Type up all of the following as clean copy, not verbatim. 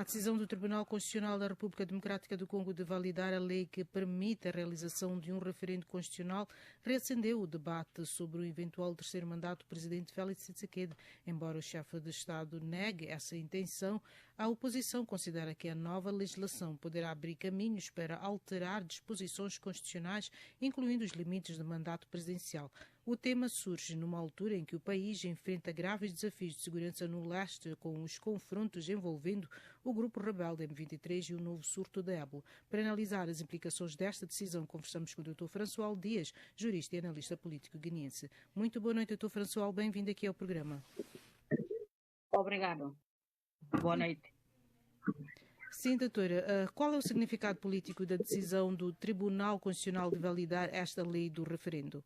A decisão do Tribunal Constitucional da República Democrática do Congo de validar a lei que permite a realização de um referendo constitucional reacendeu o debate sobre o eventual terceiro mandato do presidente Félix Tshisekedi. Embora o chefe de Estado negue essa intenção, a oposição considera que a nova legislação poderá abrir caminhos para alterar disposições constitucionais, incluindo os limites do mandato presidencial. O tema surge numa altura em que o país enfrenta graves desafios de segurança no leste, com os confrontos envolvendo o grupo rebelde M23 e o novo surto da ébola. Para analisar as implicações desta decisão, conversamos com o Dr. François Dias, jurista e analista político guineense. Muito boa noite, Dr. François, bem-vindo aqui ao programa. Obrigado. Boa noite. Sim, doutora, qual é o significado político da decisão do Tribunal Constitucional de validar esta lei do referendo?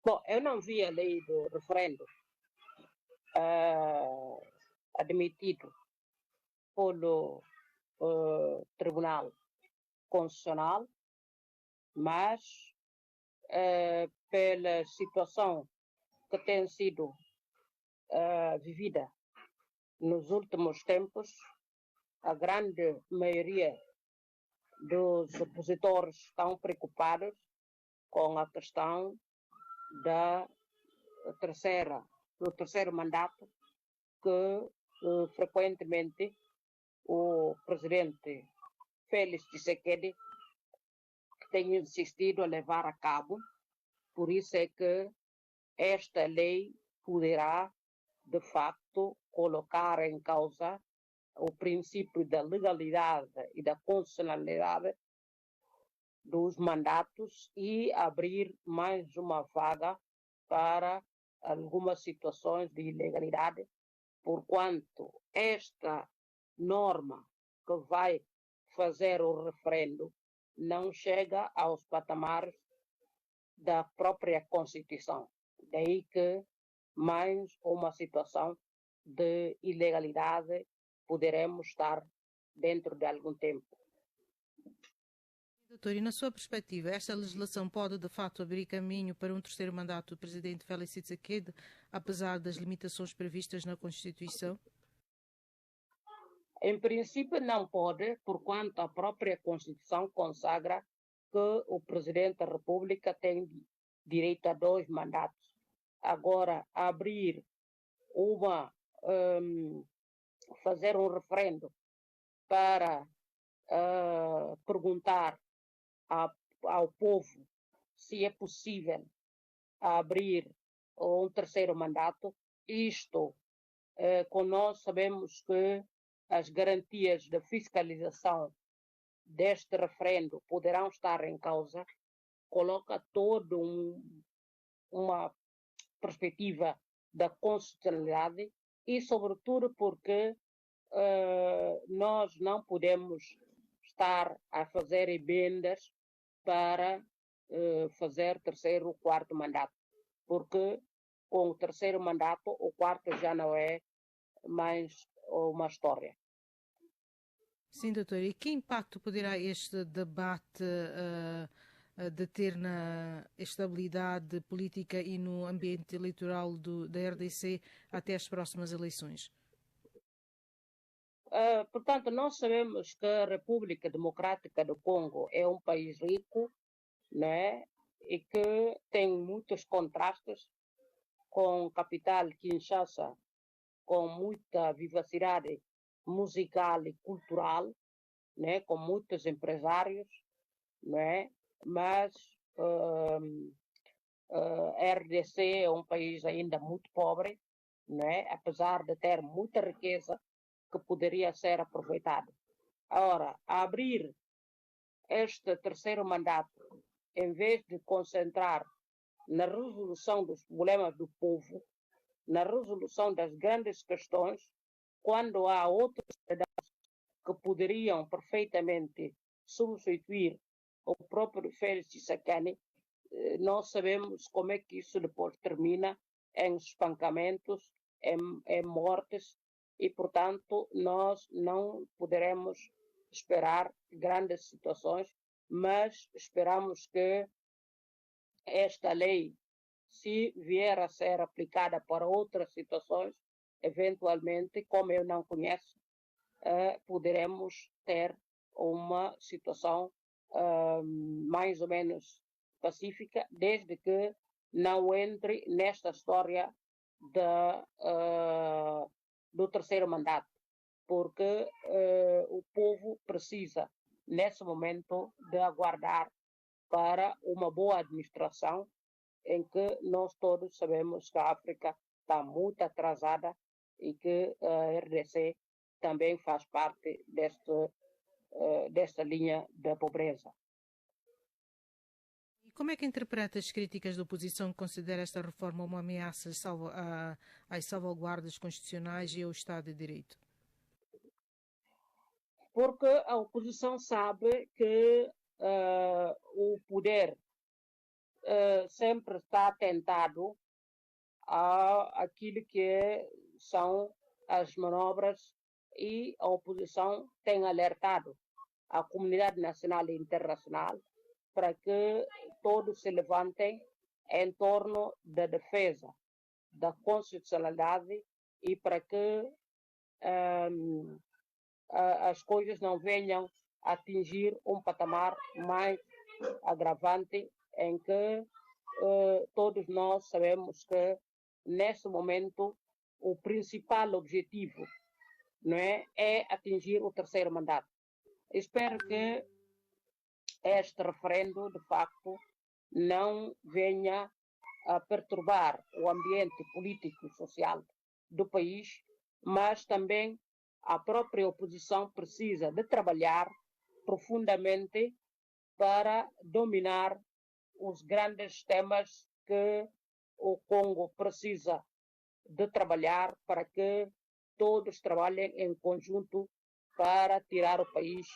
Bom, eu não vi a lei do referendo admitido pelo Tribunal Constitucional, mas pela situação que tem sido vivida nos últimos tempos, a grande maioria dos opositores estão preocupados com a questão do terceiro mandato que frequentemente o presidente Félix Tshisekedi tem insistido a levar a cabo. Por isso é que esta lei poderá, de facto, colocar em causa o princípio da legalidade e da constitucionalidade dos mandatos e abrir mais uma vaga para algumas situações de ilegalidade, porquanto esta norma que vai fazer o referendo não chega aos patamares da própria Constituição. Daí que mais uma situação de ilegalidade poderemos estar dentro de algum tempo. Doutor, e na sua perspectiva, esta legislação pode de facto abrir caminho para um terceiro mandato do presidente Félix Tshisekedi, apesar das limitações previstas na Constituição? Em princípio não pode, porquanto a própria Constituição consagra que o presidente da República tem direito a 2 mandatos. Agora, abrir fazer um referendo para perguntar ao povo se é possível abrir um terceiro mandato, isto, com nós sabemos que as garantias de fiscalização deste referendo poderão estar em causa, coloca toda uma perspectiva da constitucionalidade e, sobretudo, porque nós não podemos estar a fazer emendas para fazer terceiro ou quarto mandato, porque com o terceiro mandato o quarto já não é mais uma história. Sim, doutor. E que impacto poderá este debate de ter na estabilidade política e no ambiente eleitoral da RDC até as próximas eleições? Portanto, nós sabemos que a República Democrática do Congo é um país rico, né, e que tem muitos contrastes com a capital Kinshasa, com muita vivacidade musical e cultural, né, com muitos empresários, né, mas a RDC é um país ainda muito pobre, né, apesar de ter muita riqueza que poderia ser aproveitado. Ora, abrir este terceiro mandato, em vez de concentrar na resolução dos problemas do povo, na resolução das grandes questões, quando há outros cidadãos que poderiam perfeitamente substituir o próprio Félix Tshisekedi, nós sabemos como é que isso depois termina em espancamentos, em mortes, e, portanto, nós não poderemos esperar grandes situações, mas esperamos que esta lei, se vier a ser aplicada para outras situações, eventualmente, como eu não conheço poderemos ter uma situação mais ou menos pacífica, desde que não entre nesta história do terceiro mandato, porque o povo precisa, nesse momento, de aguardar para uma boa administração, em que nós todos sabemos que a África está muito atrasada e que a RDC também faz parte desta linha da pobreza. E como é que interpreta as críticas da oposição que considera esta reforma uma ameaça às salvaguardas constitucionais e ao Estado de Direito? Porque a oposição sabe que o poder sempre está tentado àquilo que são as manobras, e a oposição tem alertado a comunidade nacional e internacional para que todos se levantem em torno da defesa da constitucionalidade e para que as coisas não venham a atingir um patamar mais agravante, em que todos nós sabemos que, nesse momento, o principal objetivo, não é atingir o terceiro mandato. Espero que este referendo, de facto, não venha a perturbar o ambiente político e social do país, mas também a própria oposição precisa de trabalhar profundamente para dominar os grandes temas que o Congo precisa de trabalhar, para que todos trabalhem em conjunto para tirar o país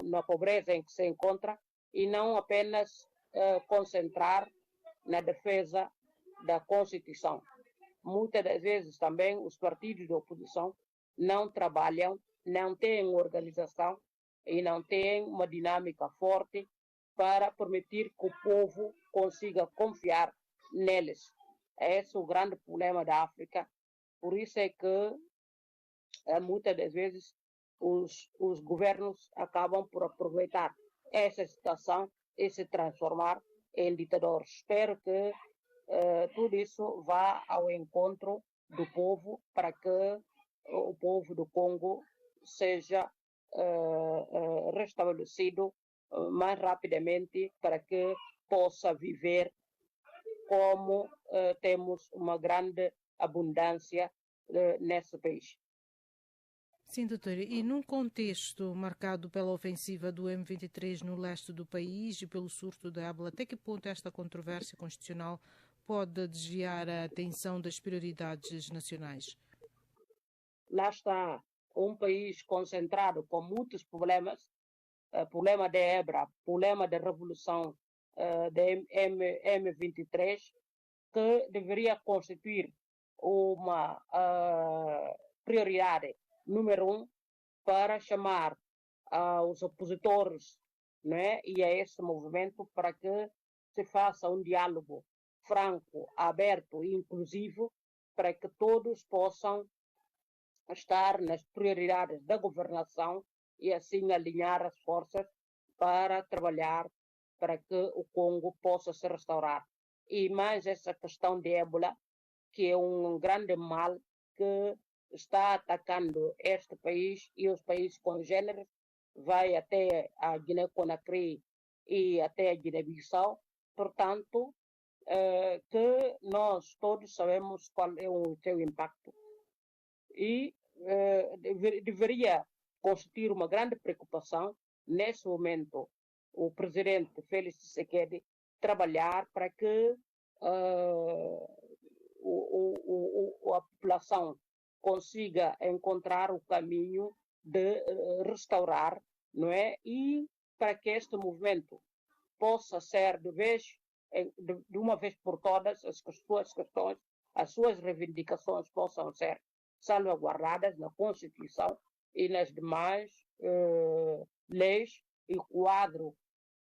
na pobreza em que se encontra, e não apenas concentrar na defesa da Constituição. Muitas das vezes também os partidos de oposição não trabalham, não têm organização e não têm uma dinâmica forte para permitir que o povo consiga confiar neles. Esse é o grande problema da África. Por isso é que muitas das vezes os governos acabam por aproveitar essa situação e se transformar em ditadores. Espero que tudo isso vá ao encontro do povo, para que o povo do Congo seja restabelecido mais rapidamente, para que possa viver como temos uma grande abundância nesse país. Sim, doutora. E num contexto marcado pela ofensiva do M23 no leste do país e pelo surto da ébola, até que ponto esta controvérsia constitucional pode desviar a atenção das prioridades nacionais? Lá está um país concentrado com muitos problemas, problema da Ebola, problema da revolução da M23, que deveria constituir uma prioridade número 1 para chamar os opositores, né, e a esse movimento, para que se faça um diálogo franco, aberto e inclusivo, para que todos possam estar nas prioridades da governação e assim alinhar as forças para trabalhar para que o Congo possa se restaurar. E mais essa questão de ébola, que é um grande mal que está atacando este país e os países congêneres, vai até a Guiné-Conakry e até a Guiné-Bissau. Portanto, que nós todos sabemos qual é o seu impacto. E deveria constituir uma grande preocupação, nesse momento, o presidente Félix Tshisekedi trabalhar para que a população consiga encontrar o caminho de restaurar, não é? E para que este movimento possa ser de uma vez por todas, as suas questões, as suas reivindicações possam ser salvaguardadas na Constituição e nas demais leis e quadro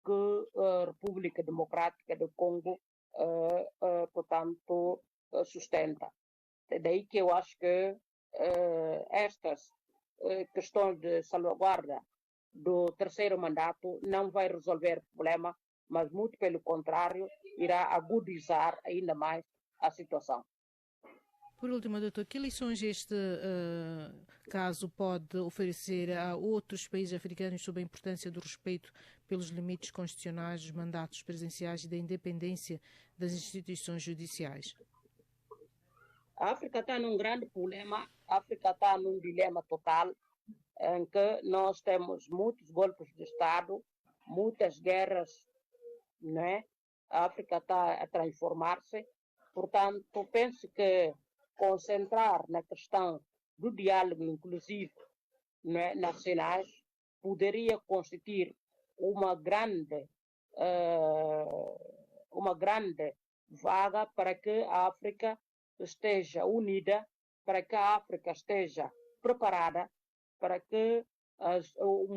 que a República Democrática do Congo, portanto, sustenta. É daí que eu acho que estas questões de salvaguarda do terceiro mandato não vai resolver o problema, mas muito pelo contrário, irá agudizar ainda mais a situação. Por último, doutor, que lições este caso pode oferecer a outros países africanos sobre a importância do respeito pelos limites constitucionais, dos mandatos presidenciais e da independência das instituições judiciais? A África está num grande problema, a África está num dilema total, em que nós temos muitos golpes de Estado, muitas guerras, né? A África está a transformar-se, portanto, penso que concentrar na questão do diálogo inclusivo, né, nacionais poderia constituir uma grande vaga para que a África esteja unida, para que a África esteja preparada, para que o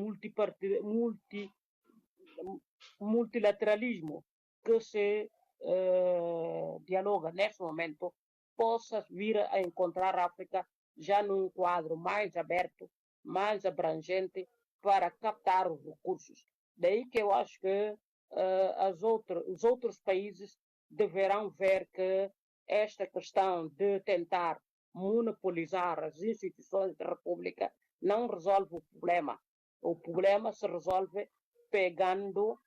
multilateralismo que se dialoga neste momento possa vir a encontrar a África já num quadro mais aberto, mais abrangente, para captar os recursos. Daí que eu acho que os outros países deverão ver que esta questão de tentar monopolizar as instituições da República não resolve o problema. O problema se resolve pegando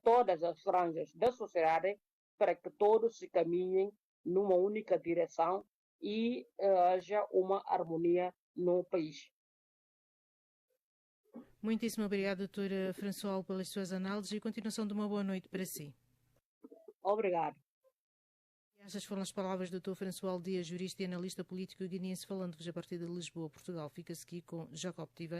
todas as franjas da sociedade para que todos se caminhem numa única direção e haja uma harmonia no país. Muitíssimo obrigada, doutora François, pelas suas análises e continuação de uma boa noite para si. Obrigado. Estas foram as palavras do Dr. François Dias, jurista e analista político guineense, falando-vos a partir de Lisboa, Portugal. Fica-se aqui com Jacob Tiva.